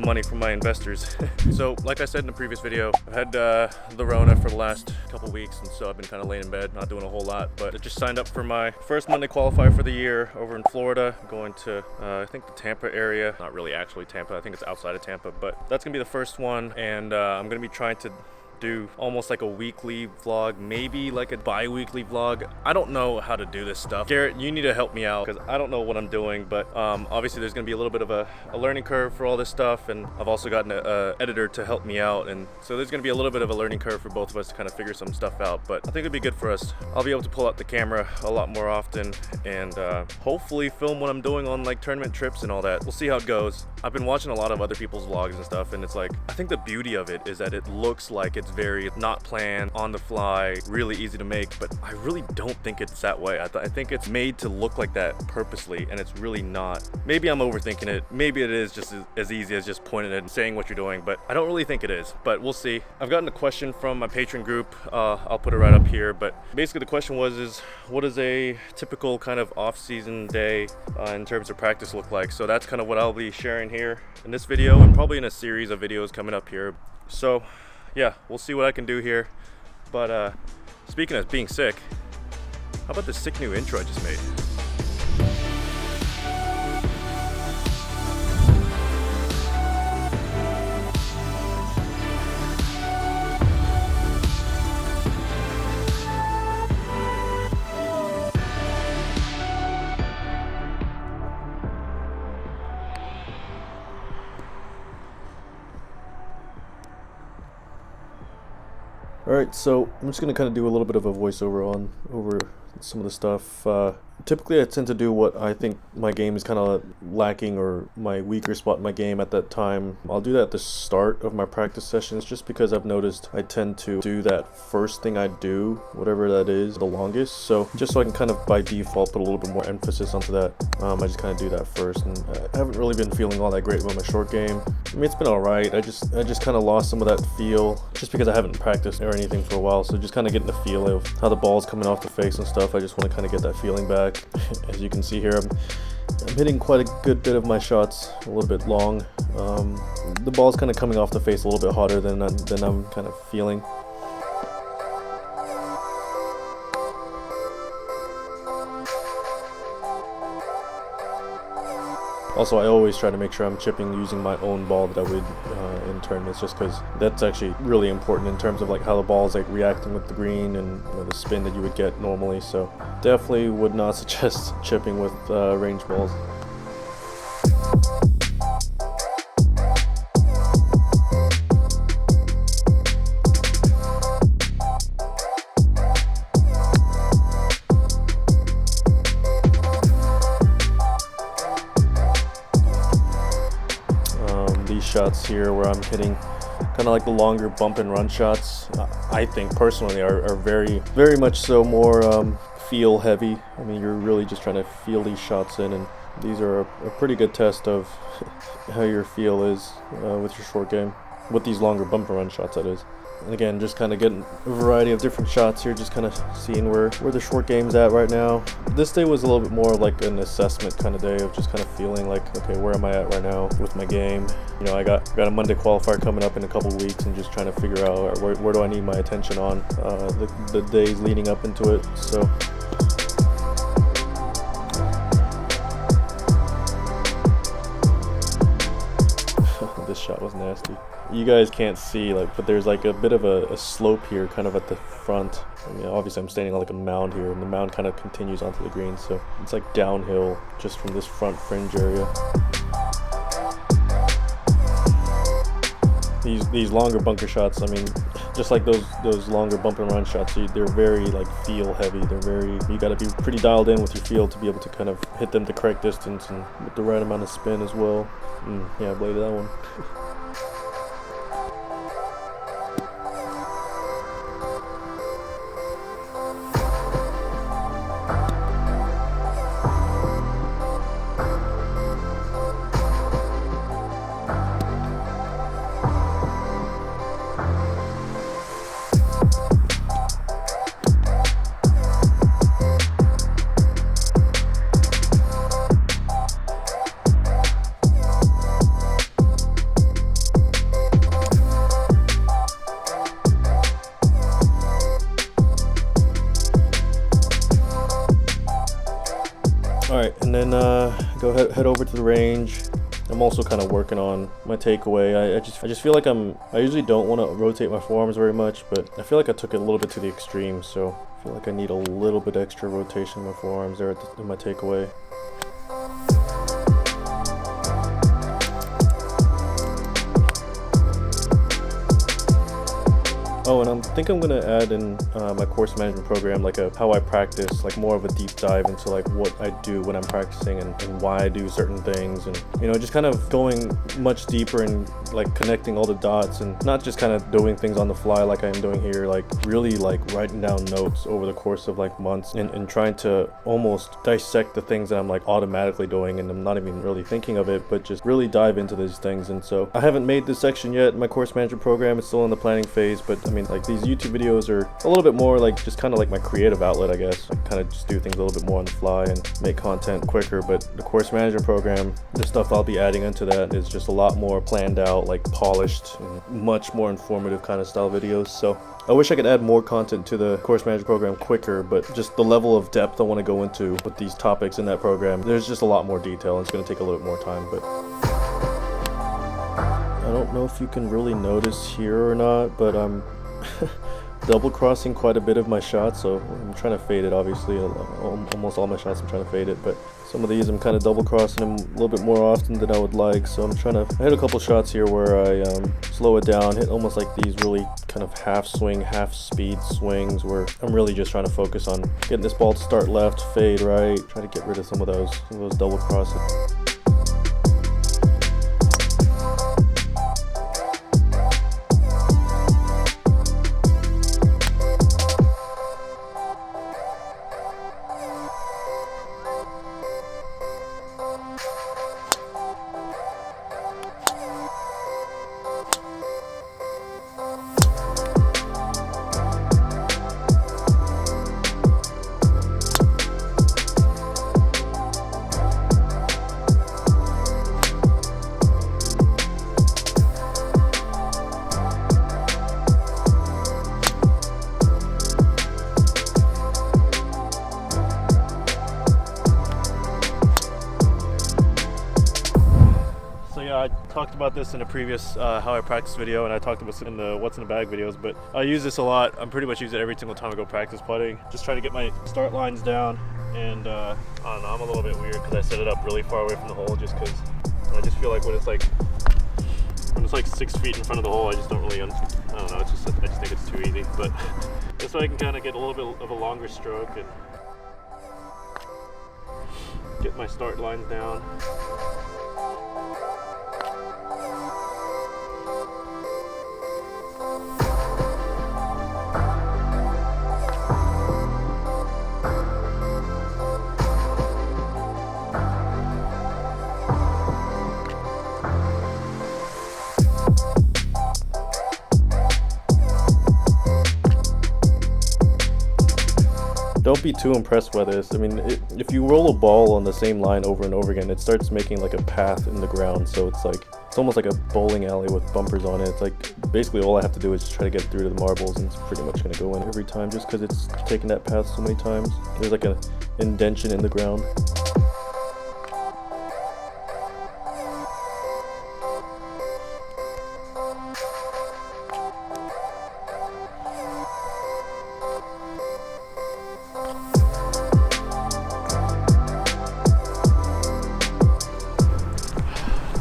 money from my investors. So like I said in the previous video, I've had the Rona for the last couple weeks, and so I've been kind of laying in bed, not doing a whole lot, but I just signed up for my first Monday qualifier for the year over in Florida, going to I think the Tampa area, not really actually Tampa, I think it's outside of Tampa, but that's gonna be the first one. And I'm gonna be trying to do almost like a weekly vlog, maybe like a bi-weekly vlog. I don't know how to do this stuff. Garrett, you need to help me out because I don't know what I'm doing, but obviously there's gonna be a little bit of a learning curve for all this stuff, and I've also gotten an editor to help me out, and so there's gonna be a little bit of a learning curve for both of us to kind of figure some stuff out, but I think it'd be good for us. I'll be able to pull out the camera a lot more often and hopefully film what I'm doing on like tournament trips and all that. We'll see how it goes. I've been watching a lot of other people's vlogs and stuff, and it's like, I think the beauty of it is that it looks like it's very not planned, on the fly, really easy to make, but I really don't think it's that way. I think it's made to look like that purposely, and it's really not. Maybe I'm overthinking it. Maybe it is just as easy as just pointing it and saying what you're doing, but I don't really think it is, but we'll see. I've gotten a question from my Patreon group. I'll put it right up here, but basically the question was, what does a typical kind of off-season day in terms of practice look like? So that's kind of what I'll be sharing here in this video, and probably in a series of videos coming up here. So yeah, we'll see what I can do here. But speaking of being sick, how about this sick new intro I just made? Alright, so I'm just going to kind of do a little bit of a voiceover over some of the stuff. Typically I tend to do what I think my game is kind of lacking, or my weaker spot in my game at that time. I'll do that at the start of my practice sessions, just because I've noticed I tend to do that first thing I do, whatever that is, the longest. So just so I can kind of by default put a little bit more emphasis onto that, I just kind of do that first. And I haven't really been feeling all that great about my short game. I mean, it's been alright. I just kind of lost some of that feel just because I haven't practiced or anything for a while. So just kind of getting the feel of how the ball's coming off the face and stuff. I just want to kind of get that feeling back. As you can see here, I'm hitting quite a good bit of my shots a little bit long. The ball's kind of coming off the face a little bit hotter than I'm kind of feeling. Also, I always try to make sure I'm chipping using my own ball that I would in tournaments, just because that's actually really important in terms of like how the ball is like reacting with the green and the spin that you would get normally. So definitely would not suggest chipping with range balls. Shots here where I'm hitting kind of like the longer bump and run shots, I think personally are very, very much so more feel heavy. I mean, you're really just trying to feel these shots in, and these are a pretty good test of how your feel is with your short game, with these longer bump and run shots, that is. And again, just kind of getting a variety of different shots here, just kind of seeing where the short game's at right now. This day was a little bit more like an assessment kind of day of just kind of feeling like, okay, where am I at right now with my game? You know, I got a Monday qualifier coming up in a couple weeks, and just trying to figure out where do I need my attention on the days leading up into it. So this shot was nasty. You guys can't see, but there's like a bit of a slope here kind of at the front. I mean, obviously I'm standing on like a mound here, and the mound kind of continues onto the green, so it's like downhill just from this front fringe area. These longer bunker shots, I mean, just like those longer bump and run shots, they're very like feel heavy. You got to be pretty dialed in with your feel to be able to kind of hit them the correct distance and with the right amount of spin as well. Yeah, I bladed that one. then head over to the range. I'm also kind of working on my takeaway. I just feel like I usually don't want to rotate my forearms very much, but I feel like I took it a little bit to the extreme, so I feel like I need a little bit extra rotation in my forearms there in my takeaway. Oh, and I think I'm gonna add in my course management program, like how I practice, like more of a deep dive into like what I do when I'm practicing and why I do certain things, and you know, just kind of going much deeper and like connecting all the dots and not just kind of doing things on the fly like I am doing here, like really like writing down notes over the course of like months and trying to almost dissect the things that I'm like automatically doing and I'm not even really thinking of it, but just really dive into these things. And so I haven't made this section yet in my course management program. It's still in the planning phase, but I mean, like these YouTube videos are a little bit more like just kind of like my creative outlet, I guess. I kind of just do things a little bit more on the fly and make content quicker. But the course management program, the stuff I'll be adding into that is just a lot more planned out, like polished and much more informative kind of style videos. So I wish I could add more content to the course management program quicker, but just the level of depth I want to go into with these topics in that program, there's just a lot more detail and it's going to take a little bit more time. But I don't know if you can really notice here or not, but I'm double crossing quite a bit of my shots, so I'm trying to fade it. Obviously almost all my shots I'm trying to fade it, but some of these I'm kind of double crossing them a little bit more often than I would like. So I'm trying to hit a couple shots here where I slow it down, hit almost like these really kind of half swing, half speed swings where I'm really just trying to focus on getting this ball to start left, fade right, try to get rid of some of those double crosses. I talked about this in a previous how I practice video, and I talked about it in the what's in the bag videos, but I use this a lot. I'm pretty much use it every single time I go practice putting. Just trying to get my start lines down, and I don't know, I'm a little bit weird because I set it up really far away from the hole just because I just feel like when it's like 6 feet in front of the hole, I just don't really, I don't know, I just think it's too easy. But this way I can kind of get a little bit of a longer stroke and get my start lines down. Don't be too impressed by this. I mean, if you roll a ball on the same line over and over again, it starts making like a path in the ground. So it's almost like a bowling alley with bumpers on it. It's like basically all I have to do is just try to get through to the marbles, and it's pretty much going to go in every time just because it's taken that path so many times. There's like an indention in the ground.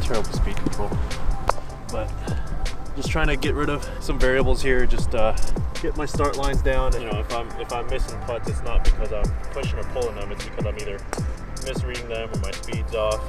Terrible speed control, but just trying to get rid of some variables here, just get my start lines down. You know, if I'm missing putts, it's not because I'm pushing or pulling them, it's because I'm either misreading them or my speed's off.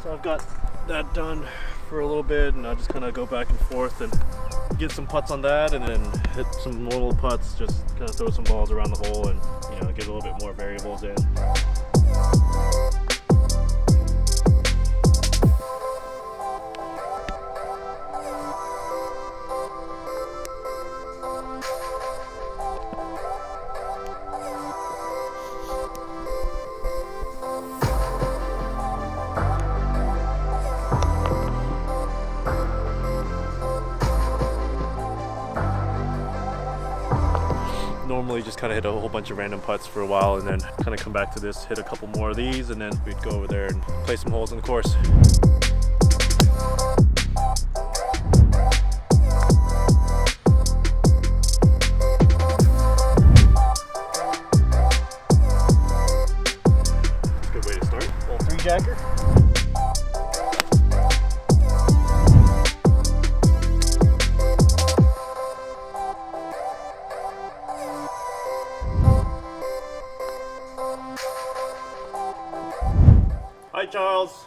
So I've got that done for a little bit, and I just kind of go back and forth and get some putts on that, and then hit some normal putts, just kind of throw some balls around the hole and, you know, get a little bit more variables in. normally just kind of hit a whole bunch of random putts for a while and then kind of come back to this, hit a couple more of these, and then we'd go over there and play some holes in the course. That's a good way to start. A little three-jacker. Hi, Charles.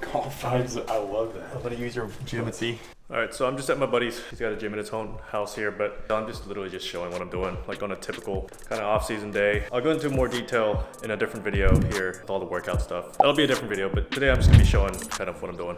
Golf vibes, I love that. I'm gonna use your gym and see. All right, so I'm just at my buddy's. He's got a gym in his own house here, but I'm just literally just showing what I'm doing, like on a typical kind of off-season day. I'll go into more detail in a different video here with all the workout stuff. That'll be a different video, but today I'm just gonna be showing kind of what I'm doing.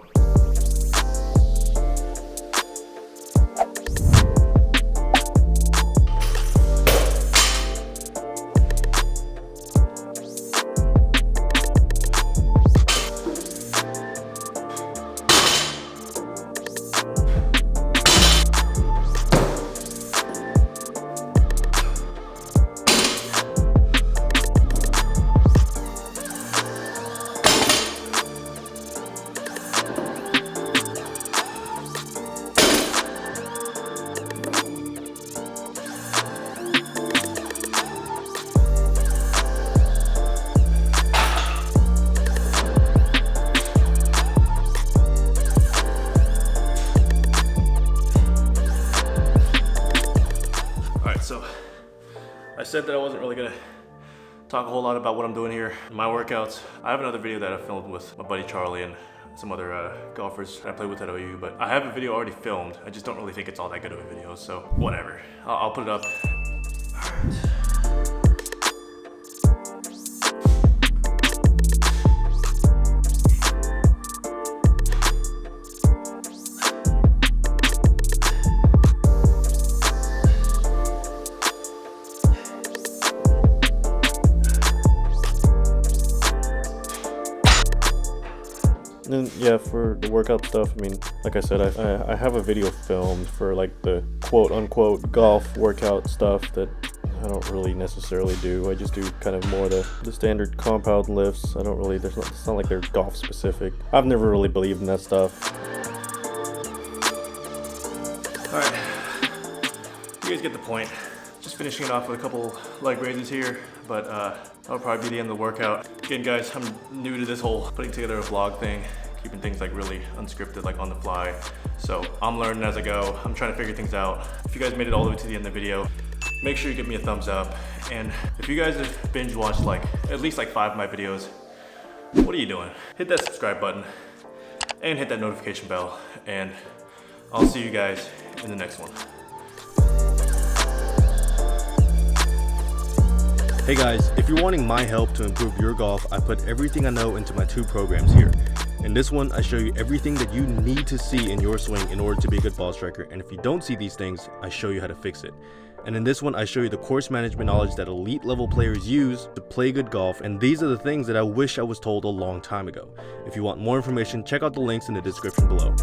So I said that I wasn't really gonna talk a whole lot about what I'm doing here in my workouts. I have another video that I filmed with my buddy Charlie and some other golfers that I played with at OU, but I have a video already filmed. I just don't really think it's all that good of a video, so whatever. I'll put it up. All right. And yeah, for the workout stuff, I mean, like I said, I have a video filmed for like the quote unquote golf workout stuff that I don't really necessarily do. I just do kind of more the standard compound lifts. I don't really, it's not like they're golf specific. I've never really believed in that stuff. All right, you guys get the point. Just finishing it off with a couple leg raises here, but that'll probably be the end of the workout. Again, guys, I'm new to this whole putting together a vlog thing, keeping things like really unscripted, like on the fly. So I'm learning as I go. I'm trying to figure things out. If you guys made it all the way to the end of the video, make sure you give me a thumbs up. And if you guys have binge watched like at least like 5 of my videos, what are you doing? Hit that subscribe button and hit that notification bell. And I'll see you guys in the next one. Hey guys, if you're wanting my help to improve your golf, I put everything I know into my 2 programs here. In this one, I show you everything that you need to see in your swing in order to be a good ball striker. And if you don't see these things, I show you how to fix it. And in this one, I show you the course management knowledge that elite level players use to play good golf. And these are the things that I wish I was told a long time ago. If you want more information, check out the links in the description below.